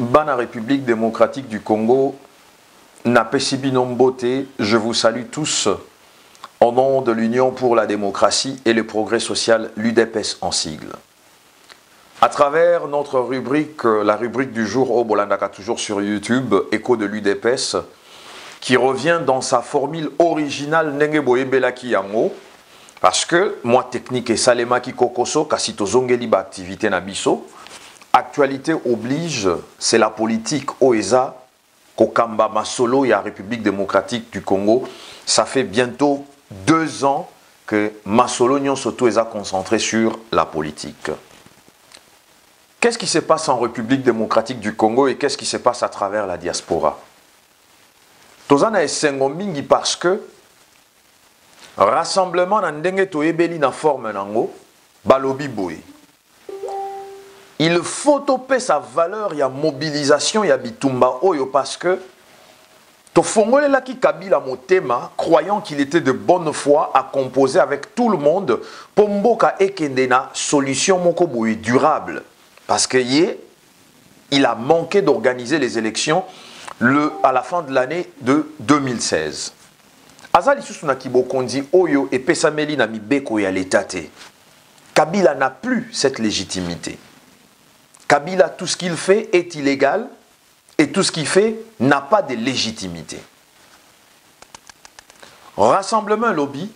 Bana République démocratique du Congo, Napesibi Nombote, je vous salue tous au nom de l'Union pour la démocratie et le progrès social, l'UDPS en sigle. À travers notre rubrique, la rubrique du jour au Bolandaka, toujours sur YouTube, Écho de l'UDPS, qui revient dans sa formule originale Nengeboye Belaki Yango, parce que moi, technique et Salema qui kokoso, kasito zongeli ba activité na biso, actualité oblige, c'est la politique OESA, Kokamba Masolo et la République démocratique du Congo. Ça fait bientôt 2 ans que Masolo Nyon Soto est concentré sur la politique. Qu'est-ce qui se passe en République démocratique du Congo et qu'est-ce qui se passe à travers la diaspora? Tozana esengo mingi parce que rassemblement na ndenge toyebeli na forme nango balobi boye. Il faut toper sa valeur ya mobilisation ya bitumba oyo parce que tofongolela ki Kabila motema croyant qu'il était de bonne foi à composer avec tout le monde pour mboka ekende na solution moko boye durable. Parce qu'il a manqué d'organiser les élections à la fin de l'année de 2016. Azali Susuna Kibokondi Oyo et Pesameli Namibeko ya l'étate. Kabila n'a plus cette légitimité. Kabila, tout ce qu'il fait est illégal et tout ce qu'il fait n'a pas de légitimité. Rassemblement lobby,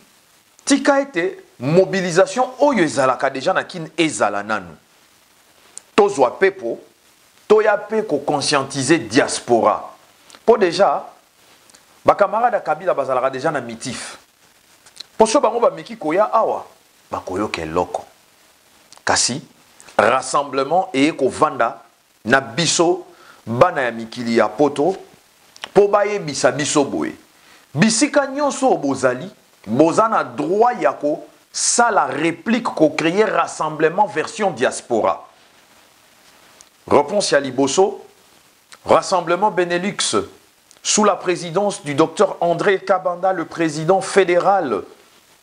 tika été mobilisation Oyo ezalaka déjà na kin ezalananu. Tozwa pepo, toyape ko conscientiser diaspora. Pour déjà, ba camarade Kabila bazalaka déjà na mitif. Pour so bango ba meki koya awa, ba koyo ke loko. Kasi rassemblement et ko vanda na biso bana ya mikili ya poto po baye bisa biso boye. Bisika nyonso bozali, bozana droit yako ça la réplique ko créer rassemblement version diaspora. Réponse à Liboso, rassemblement Benelux, sous la présidence du docteur André Kabanda, le président fédéral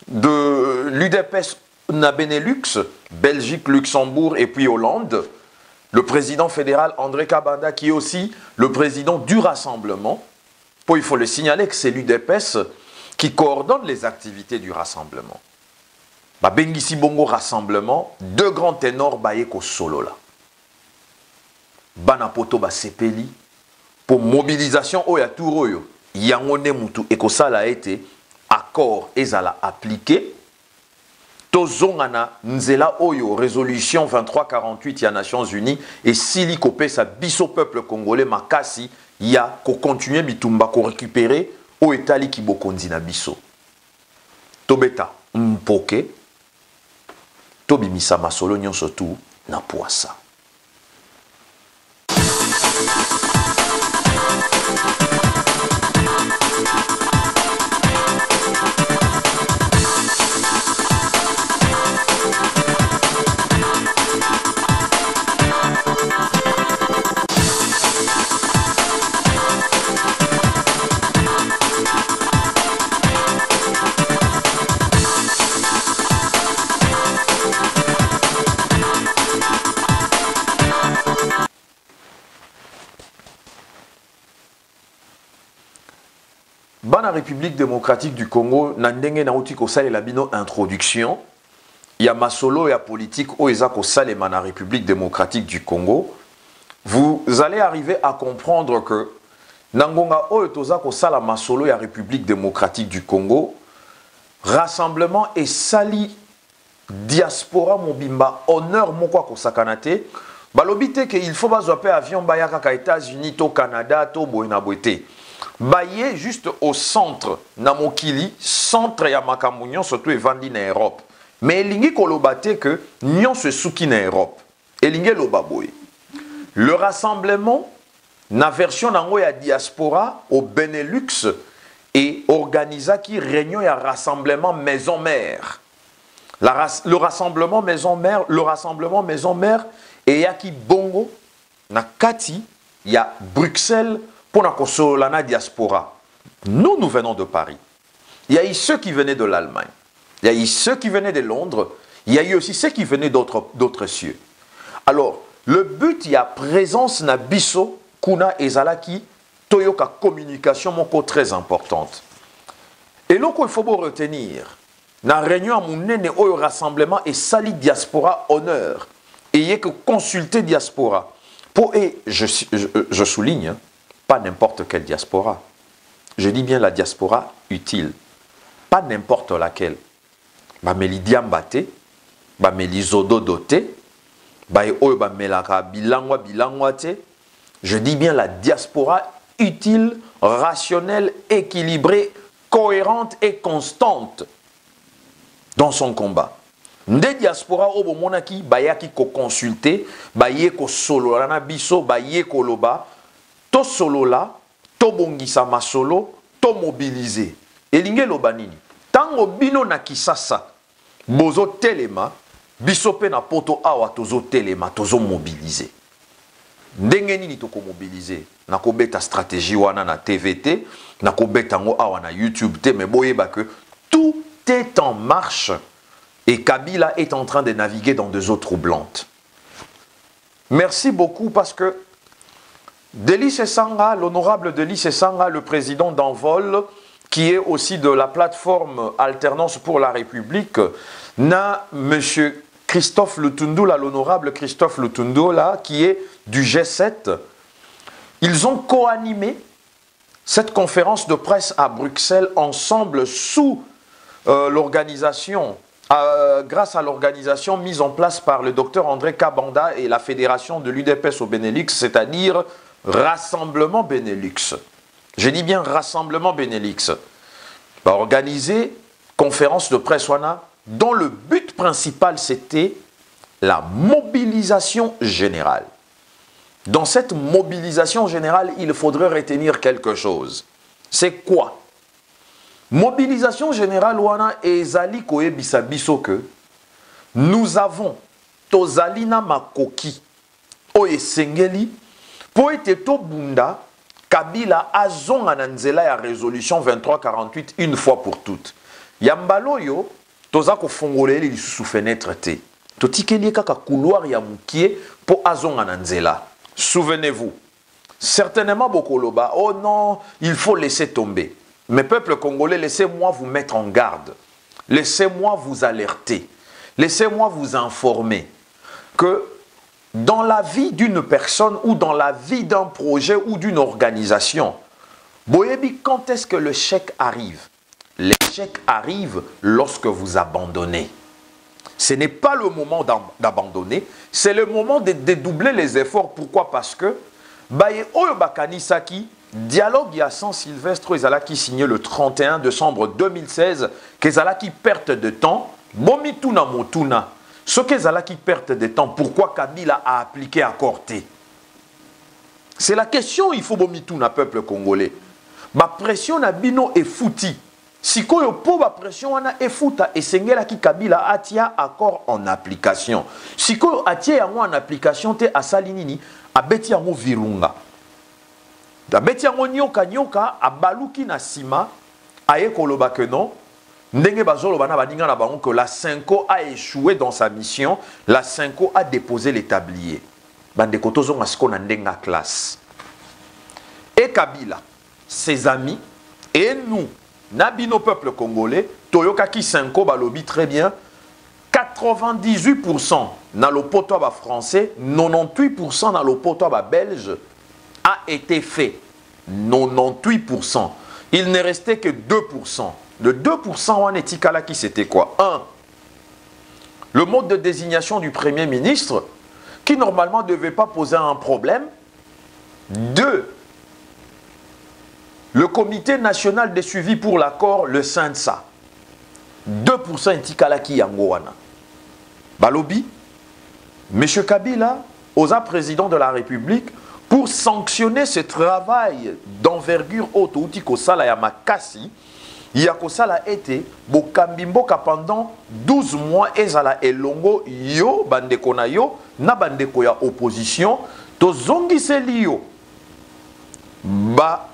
de l'UDPS na Benelux, Belgique, Luxembourg et puis Hollande, le président fédéral André Kabanda qui est aussi le président du rassemblement. Il faut le signaler que c'est l'UDPS qui coordonne les activités du rassemblement. Bengisi Bongo rassemblement, 2 grands ténors Bayeko Solo là. Banapoto ba sepeli pour mobilisation oya touroyo yangone mutu ekosala a été accord ezala appliqué tozongana nzela oyo résolution 2348 ya Nations Unies et sili kopesa biso peuple congolais makasi ya ko continuer bitumba ko récupérer o etali kibokonzi na biso tobeta mpoke tobimisa masolo nyonso tu na poasa. Bana République démocratique du Congo, Nandenge Naouti Kosale Labino introduction, il y a Masolo et la politique Oeza Kosale Mana République démocratique du Congo. Vous allez arriver à comprendre que Nangonga Oetoza Kosala Masolo et la République démocratique du Congo, rassemblement et sali diaspora mobimba honneur mokwa kosakanate, balobite que il faut bazoper avion bayaka ka États-Unis to Canada to boenabwete. Baye juste au centre Namokili, centre ya makamunyon surtout evandi na Europe. Mais lingi kolobate que nyon se souki na Europe. Et lingi lobaboy. Le rassemblement na version nango ya diaspora au Benelux et organisa qui réunion ya rassemblement maison mère. Le rassemblement maison mère et ya ki bongo na kati ya Bruxelles pour la diaspora. Nous venons de Paris. Il y a eu ceux qui venaient de l'Allemagne. Il y a eu ceux qui venaient de Londres. Il y a eu aussi ceux qui venaient d'autres cieux. Alors, le but il y a présence na biso kuna ezalaki toyoka communication moko très importante. Et là il faut retenir na réunion à monene au rassemblement et sali diaspora honneur et y a que consulter diaspora pour et je souligne hein, pas n'importe quelle diaspora. Je dis bien la diaspora utile, pas n'importe laquelle. Ba melidiamba te, ba melizododo te, ba oyo ba melaka bilangwa te. Je dis bien la diaspora utile, rationnelle, équilibrée, cohérente et constante dans son combat. Nde diaspora obo monaki bayaki ko consulter, baye ko solola na biso, baye ko loba, to solola, to bongisa masolo, to mobiliser. Elinge loba nini? Tango bino na kisasa, bozo telema, biso pe na poto awa tozo telema, tozo mobiliser. Ndenge nini toko mobiliser? Nako beta stratégie wana na TVT, nako beta ngo awa na YouTube te, mais boyeba que tout est en marche et Kabila est en train de naviguer dans des eaux troublantes. Merci beaucoup parce que Délice Sanga, l'honorable Délice Sanga, le président d'Envol, qui est aussi de la plateforme Alternance pour la République, n'a M. Christophe Lutundula, l'honorable Christophe Lutundula, qui est du G7. Ils ont co-animé cette conférence de presse à Bruxelles ensemble sous l'organisation, grâce à l'organisation mise en place par le docteur André Kabanda et la fédération de l'UDPS au Benelux, c'est-à-dire Rassemblement Benelux. Je dis bien Rassemblement Benelux. Va organiser conférence de presse wana, dont le but principal c'était la mobilisation générale. Dans cette mobilisation générale, il faudrait retenir quelque chose. C'est quoi? Mobilisation générale wana ezali koyebisa biso que nous avons tozalina makoki o esengeli po ete to bunda Kabila azonga na nzela ya résolution 2348 une fois pour toutes. Yambalo yo toza ko fongoleli lisusu fenêtre te. Totikeli kaka couloir ya mukie po azonga na nzela. Souvenez-vous, certainement Bokoloba, oh non, il faut laisser tomber. Mes peuples congolais, laissez-moi vous mettre en garde. Laissez-moi vous alerter. Laissez-moi vous informer que dans la vie d'une personne ou dans la vie d'un projet ou d'une organisation, Boyebi, quand est-ce que l'échec arrive? L'échec arrive lorsque vous abandonnez. Ce n'est pas le moment d'abandonner, c'est le moment de dédoubler les efforts. Pourquoi? Parce que Baye Oyo Bakanisaki, dialogue ya San Sylvestre Ezalaki signé le 31 décembre 2016, qu'Ezalaki perte de temps, Bomituna Motuna. Ce qu'Ezalaki perte de temps, pourquoi Kabila a appliqué accord T? C'est la question, il faut Bomituna, peuple congolais. Ma pression na bino est foutie. Si koyo po ba pression wana efuta esengela ki Kabila atia accord en application. Si koyo atia yango en application te asali nini abeti yango virunga. Abeti yango nyoka abaluki na sima aye koloba que non ndenge bazolo bana baninga na bango que la Cinco a échoué dans sa mission, la Cinco a déposé l'établier. Bande kotozo ngasko na ndenga classe. Et Kabila, ses amis et nous Nabino peuple congolais, Toyokaki Cinco balobi très bien, 98% dans le potoba français, 98% dans le potoba belge a été fait. 98%. Il ne restait que 2%. Le 2% en etikala qui c'était quoi? 1. Le mode de désignation du Premier ministre, qui normalement ne devait pas poser un problème. 2. Le comité national de suivi pour l'accord, le SINSA. 2% Itikalaki Yangoana. Balobi, M. Kabila, osa président de la République, pour sanctionner ce travail d'envergure haute, Outiko Sala Yamakasi, Yakosala été, Bokambimboka pendant 12 mois, Ezala Elongo, Yo, Bandeko na yo, na Bandeko ya opposition, to Zongi Selio, Ba,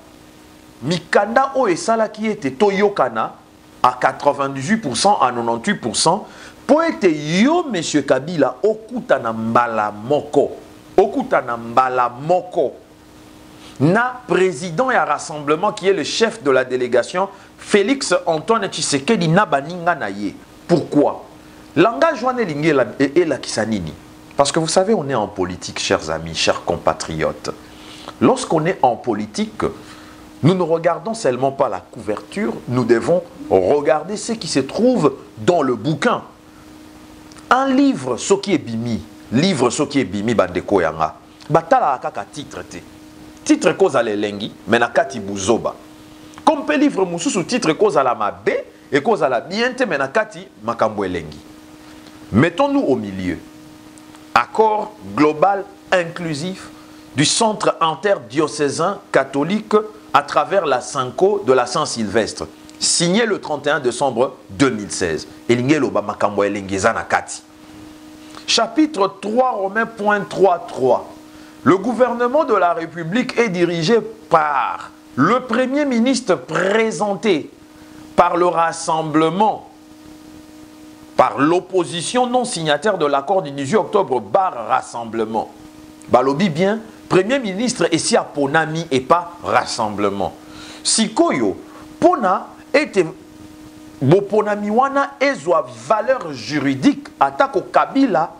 Mikanda o esala qui était toyokana à 98% à 98% pour être yo monsieur Kabila okutana mbala moko okuta na mbala moko na président ya rassemblement qui est le chef de la délégation Félix Antoine Tshisekedi na baninga na ye. Pourquoi? Langage wana lingi et la kisanini. Parce que vous savez, on est en politique, chers amis, chers compatriotes. Lorsqu'on est en politique, nous ne regardons seulement pas la couverture, nous devons regarder ce qui se trouve dans le bouquin. Un livre, ce qui est bimi, livre, ce qui est bimi, bandeko yanga, batala akaka titre te. Titre koza lelengi, menakati buzoba. Comme pe livre mususu titre koza la mabe, et koza la biente, menakati makambo elengi. Mettons-nous au milieu. Accord global inclusif du centre interdiocésain catholique à travers la Sanko de la Saint-Sylvestre, signé le 31 décembre 2016. Chapitre 3, Romains, point 3.3. Le gouvernement de la République est dirigé par le Premier ministre présenté par le Rassemblement, par l'opposition non signataire de l'accord du 18 octobre bar Rassemblement. Balobi bien, Premier ministre ici à Ponami et pas Rassemblement. Sikoyo, Pona était Boponami wana ezwa valeur juridique atako Kabila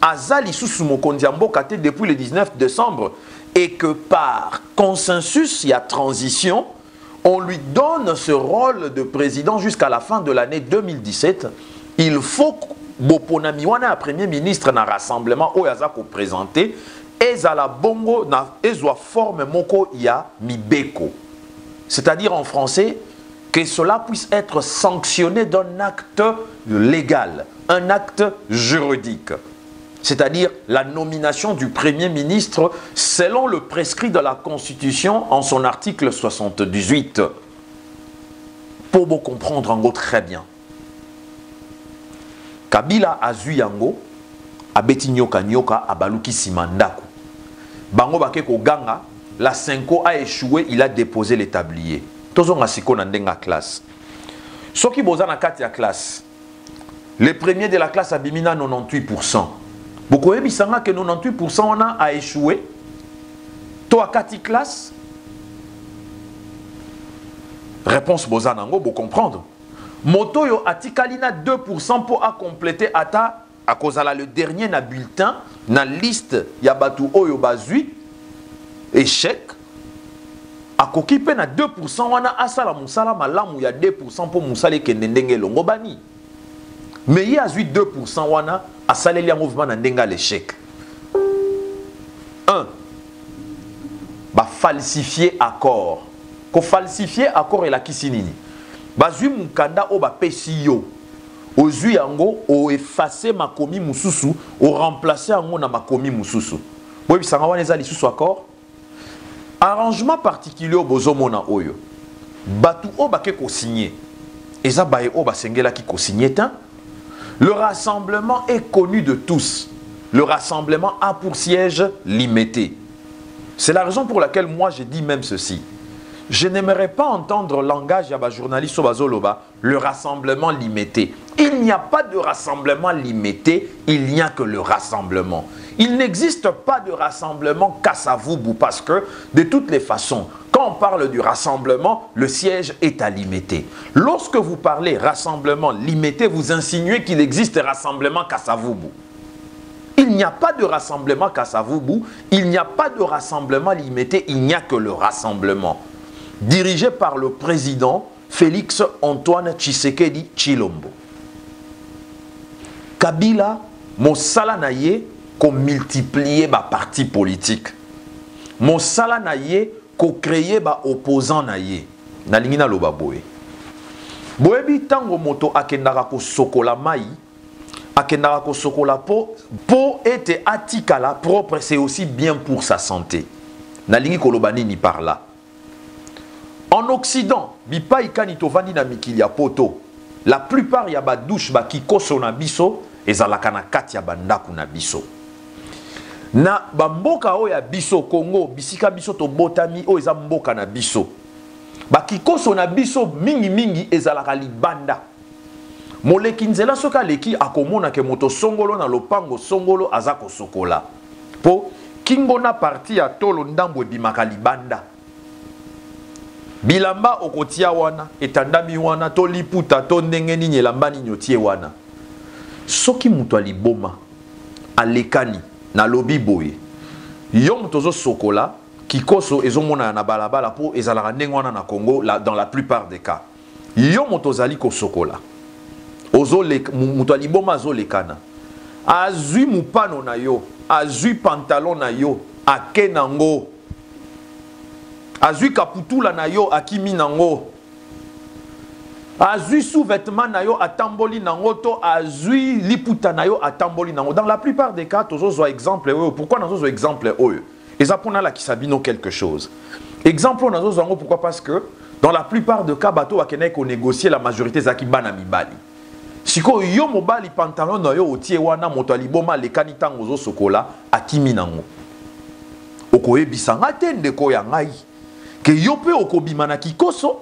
azali sous Mokondiambo kate depuis le 19 décembre et que par consensus il y a transition, on lui donne ce rôle de président jusqu'à la fin de l'année 2017. Il faut que Boponami wana Premier ministre na Rassemblement oyazako présenté ezala bongo na ezwa forme moko ya mibeko. C'est-à-dire en français que cela puisse être sanctionné d'un acte légal, un acte juridique. C'est-à-dire la nomination du Premier ministre selon le prescrit de la Constitution en son article 78. Pour vous comprendre en gros très bien. Kabila azu yango abeti nyoka nyoka abaluki simandaku. Bango bake ko ganga, la Senko a échoué, il a déposé les tabliers. Tozo ngasiko na ndenga classe. Soki boza na kati ya classe. Le premier de la classe a bimina 98%. Beaucoup ebisanga que 98% on a échoué. To a kati classe. Réponse boza nango bo comprendre. Moto yo atikalina 2% pour a compléter ata à cause de le dernier na bulletin na liste ya batu oyo bazui échec a kokipe na 2% wana asala musala malamu ya 2% pour musale kende ndenge longo bani mais il y a 2% wana asale li mouvement na ndenga l'échec 1 ba falsifier accord ko falsifier accord et la kisinini bazui mukanda o ba pesi yo ozui yango o effacer makomi mususu o remplacer yango na makomi mususu boyebi sanga wana eza lisusu accord arrangement particulier au bozomona oyo batu o bake ko signer eza baye o basengela ki ko signer tan. Le rassemblement est connu de tous. Le rassemblement a pour siège limité. C'est la raison pour laquelle moi je dis même ceci. Je n'aimerais pas entendre langage yaba journaliste au bazoloba, le rassemblement limité. Il n'y a pas de rassemblement limité, il n'y a que le rassemblement. Il n'existe pas de rassemblement Kasavubu parce que de toutes les façons, quand on parle du rassemblement, le siège est à limiter. Lorsque vous parlez rassemblement limité, vous insinuez qu'il existe rassemblement Kasavubu. Il n'y a pas de rassemblement Kasavubu, il n'y a pas de rassemblement limité, il n'y a que le rassemblement. Dirigé par le président Félix Antoine Tshisekedi Tshilombo. Kabila, mosala na ye ko multiplier ba parti politique. Mosala na ye ko créer ba opposant na ye. Na lingina loba boye. Boyebi tango moto akendaka ko sokola mai, akendaka ko sokola po ete atikala propre, c'est aussi bien pour sa santé. Na lingi kolobani ni par là. En Occident, bipa ikani tovandi na mikili ya poto. La plupart ya ba douche ba kikoso na biso ezalaka na kati ya bandaku na biso. Na bamboka oyo ya biso Congo, bisika biso to botami oyo eza mboka na biso. Ba kikoso na biso mingi mingi ezalaka libanda. Moleki nzela soka leki akomona ke moto songolo na lopango songolo azako sokola. Po kingo na parti ya tolo ndambo ebimaka libanda. Bilamba okotia wana, etandami wana, to liputa, to ndenge nini elamba nini otie wana. Soki mutu aliboma, alekani, na lobi boye. Yo mutozo sokola, kikoso ezomona na balabala po ezalaka ndenge wana na Congo dans la plupart des cas. Yo motozali ko sokola. Mutu aliboma azolekana. Azui mupano na yo, azui pantalon na yo, ake nango. Azui kaputula na yo, akimi nango. Azui sous-vêtement na yo, atamboli nango, to azui liputa na yo, atamboli nango. Dans la plupart des cas, tozo exemple, pourquoi nazo exemple oyo? Et ça pour la kisabino quelque chose. Exemple nazo zango pourquoi? Parce que dans la plupart des cas, bateau akene ko négocier la majorité zaki bana mibali. Siko yo mobali pantalon na yo otie wana moto aliboma lekani tango zo sokola akimi nango. Okoyebisa nga te ndeko ya ngai ke yo pe okobima na kikoso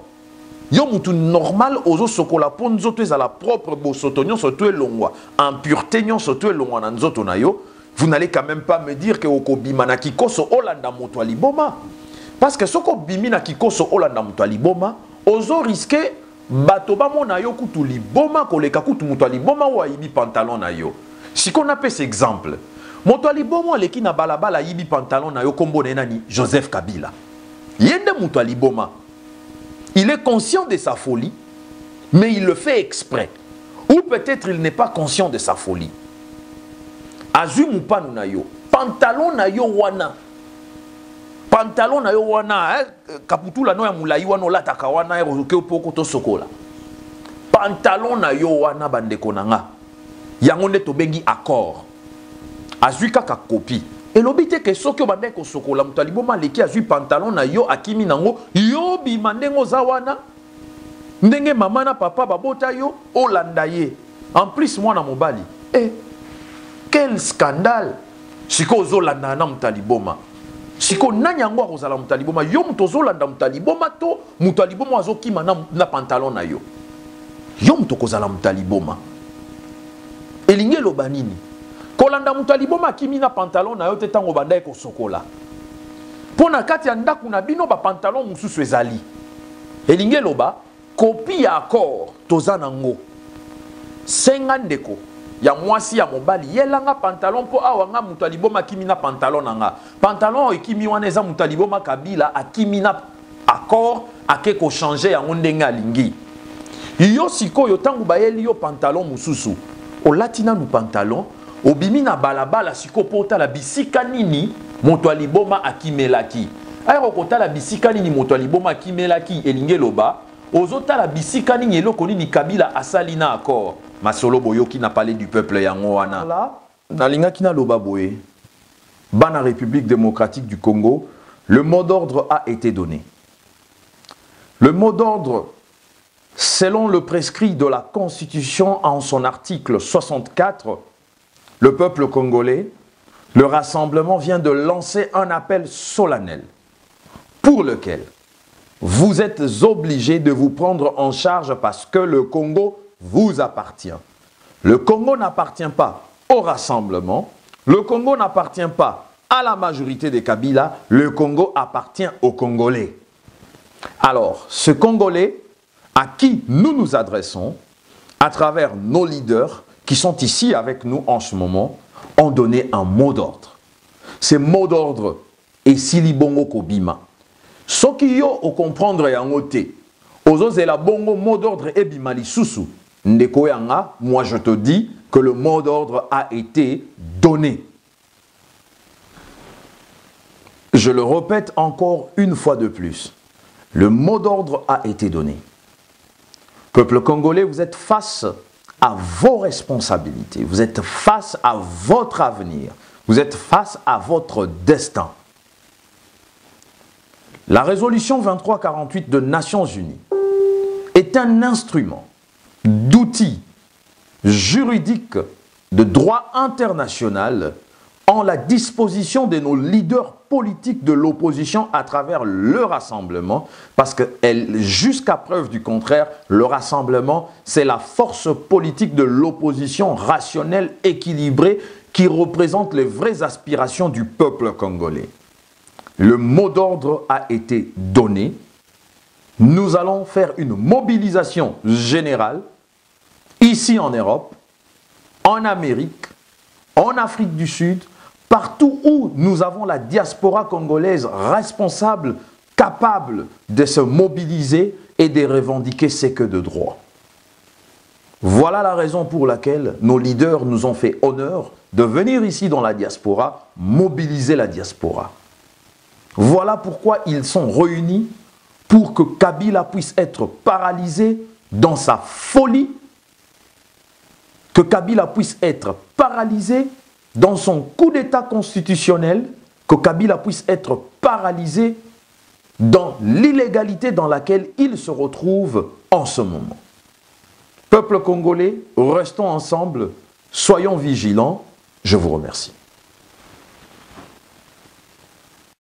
yo mutu normal ozo sokola po nzoto ezala propre bosoto nyonso to elongwa en pureté nyonso to elongwa na nzoto na yo. Vous n'allez quand même pas me dire que okobima na kikoso olanda moto aliboma, parce que soko bimi na kikoso olanda moto aliboma ozo risquer bato bamona yo kutu liboma koleka kutu moto aliboma wa yibi pantalon na yo. Si qu'on appelle cet exemple, moto aliboma leki na balabala yibi pantalon na yo kombo na nani Joseph Kabila. Yende moto aliboma. Il est conscient de sa folie, mais il le fait exprès. Ou peut-être il n'est pas conscient de sa folie. Azui mupanu na yo, pantalon na yo wana. Pantalon na yo wana, kaputula no ya mulai wana lataka wana eroke opoko to sokola. Pantalon na yo wana bandeko nanga. Yango nde tobengi accord. Azui kaka kopi. Et l'obité que soki bandeko sokola mutaliboma leki azui pantalon na yo akimi nango yo bimandengo zawana. Ndenge mama na papa babota yo olanda ye. En plus mwana mobali. Quel scandale! Siko zolanda na mutaliboma. Siko nani yango akozala mutaliboma. Yo mutozolanda mutaliboma to mutaliboma azokima na pantalon na yo. Yo mutokozala mutaliboma. Elinge loba nini? Kolanda mutaliboma kimi na pantalon na yo te tango bandai ko sokola. Pona kati ya ndaku na bino ba pantalon mususu ezali. Elinge loba kopi ya accord tozana ngo. Senga ndeko ya mwasi ya mobali yelanga pantalon po awanga mutaliboma kimi na pantalon nanga. Pantalon ekimi wana eza mutaliboma Kabila akimi na accord ake ko changer ya ndenge alingi. Yo siko yo tangu bayeli yo pantalon mususu. Olatina nu pantalon obimi na balabala siko pota la bisika nini moto aliboma akimelaki. Ayoko kota la bisika nini moto aliboma akimelaki elinge loba ozota la bisika nini eloko nini Kabila asali na accord. Masolo boyoki n'a parlé du peuple yango wana. Là, nalinga kina loba boye. Bana République démocratique du Congo, le mot d'ordre a été donné. Le mot d'ordre, selon le prescrit de la Constitution en son article 64, le peuple congolais, le rassemblement vient de lancer un appel solennel pour lequel vous êtes obligés de vous prendre en charge parce que le Congo vous appartient. Le Congo n'appartient pas au rassemblement. Le Congo n'appartient pas à la majorité des Kabila. Le Congo appartient aux Congolais. Alors, ce Congolais à qui nous nous adressons, à travers nos leaders qui sont ici avec nous en ce moment, ont donné un mot d'ordre. Ce mot d'ordre est Silibongo Kobima. Ce qui y a au comprendre et en ôté, aux autres, la bongo mot d'ordre est Bimali Soussou. Ndekoyanga, moi je te dis que le mot d'ordre a été donné. Je le répète encore une fois de plus. Le mot d'ordre a été donné. Peuple congolais, vous êtes face à vos responsabilités. Vous êtes face à votre avenir. Vous êtes face à votre destin. La résolution 2348 de Nations Unies est un instrument d'outils juridiques de droit international en la disposition de nos leaders politiques de l'opposition à travers le rassemblement, parce que jusqu'à preuve du contraire, le rassemblement, c'est la force politique de l'opposition rationnelle, équilibrée, qui représentent les vraies aspirations du peuple congolais. Le mot d'ordre a été donné. Nous allons faire une mobilisation générale ici en Europe, en Amérique, en Afrique du Sud, partout où nous avons la diaspora congolaise responsable, capable de se mobiliser et de revendiquer ses que de droit. Voilà la raison pour laquelle nos leaders nous ont fait honneur de venir ici dans la diaspora, mobiliser la diaspora. Voilà pourquoi ils sont réunis pour que Kabila puisse être paralysé dans sa folie, que Kabila puisse être paralysé dans son coup d'État constitutionnel, que Kabila puisse être paralysé dans l'illégalité dans laquelle il se retrouve en ce moment. Peuple congolais, restons ensemble, soyons vigilants. Je vous remercie.